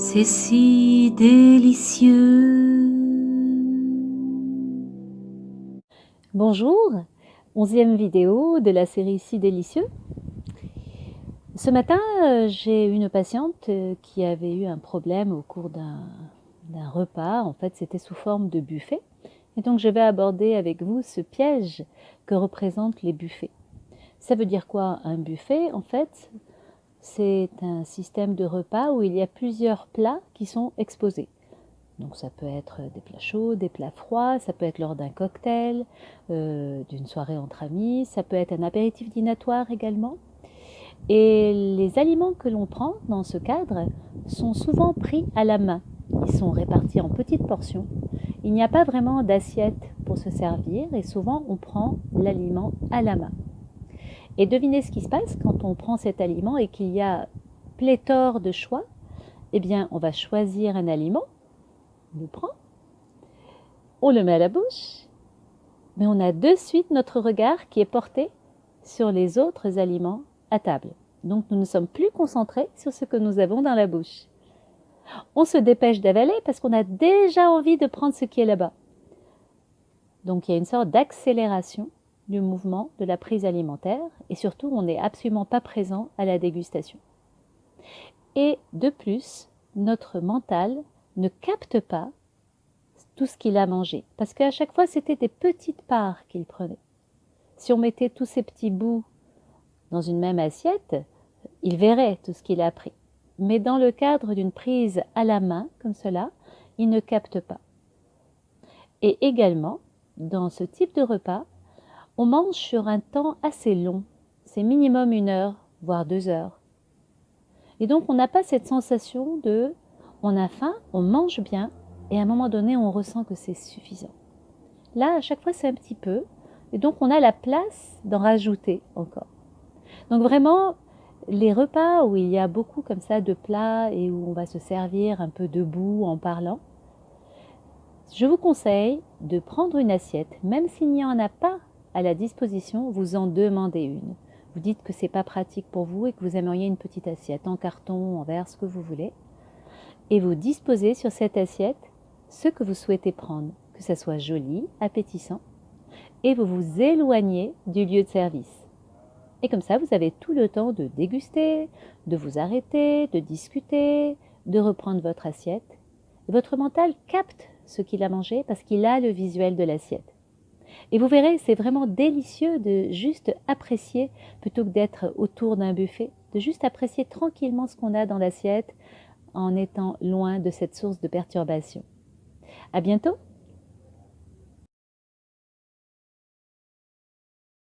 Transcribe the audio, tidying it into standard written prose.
c'est si délicieux. Bonjour, 11e vidéo de la série Si délicieux. Ce matin, j'ai une patiente qui avait eu un problème au cours d'un repas. En fait, c'était sous forme de buffet. Et donc, je vais aborder avec vous ce piège que représentent les buffets. Ça veut dire quoi, un buffet? En fait, c'est un système de repas où il y a plusieurs plats qui sont exposés. Donc ça peut être des plats chauds, des plats froids, ça peut être lors d'un cocktail, d'une soirée entre amis, ça peut être un apéritif dînatoire également. Et les aliments que l'on prend dans ce cadre sont souvent pris à la main. Ils sont répartis en petites portions. Il n'y a pas vraiment d'assiette pour se servir et souvent on prend l'aliment à la main. Et devinez ce qui se passe quand on prend cet aliment et qu'il y a pléthore de choix. Eh bien, on va choisir un aliment, on le prend, on le met à la bouche, mais on a de suite notre regard qui est porté sur les autres aliments à table. Donc nous ne sommes plus concentrés sur ce que nous avons dans la bouche. On se dépêche d'avaler parce qu'on a déjà envie de prendre ce qui est là-bas. Donc il y a une sorte d'accélération du mouvement de la prise alimentaire et surtout on n'est absolument pas présent à la dégustation. Et de plus, notre mental ne capte pas tout ce qu'il a mangé parce qu'à chaque fois c'était des petites parts qu'il prenait. Si on mettait tous ces petits bouts dans une même assiette, il verrait tout ce qu'il a pris. Mais dans le cadre d'une prise à la main, comme cela, il ne capte pas. Et également, dans ce type de repas, on mange sur un temps assez long. C'est minimum 1 heure, voire 2 heures. Et donc, on n'a pas cette sensation de on a faim, on mange bien, et à un moment donné, on ressent que c'est suffisant. Là, à chaque fois, c'est un petit peu, et donc on a la place d'en rajouter encore. Donc vraiment, les repas où il y a beaucoup comme ça de plats et où on va se servir un peu debout en parlant, je vous conseille de prendre une assiette, même s'il n'y en a pas à la disposition, vous en demandez une. Vous dites que c'est pas pratique pour vous et que vous aimeriez une petite assiette en carton, en verre, ce que vous voulez, et vous disposez sur cette assiette ce que vous souhaitez prendre, que ça soit joli, appétissant, et vous vous éloignez du lieu de service. Et comme ça, vous avez tout le temps de déguster, de vous arrêter, de discuter, de reprendre votre assiette. Et votre mental capte ce qu'il a mangé parce qu'il a le visuel de l'assiette. Et vous verrez, c'est vraiment délicieux de juste apprécier, plutôt que d'être autour d'un buffet, de juste apprécier tranquillement ce qu'on a dans l'assiette en étant loin de cette source de perturbation. À bientôt!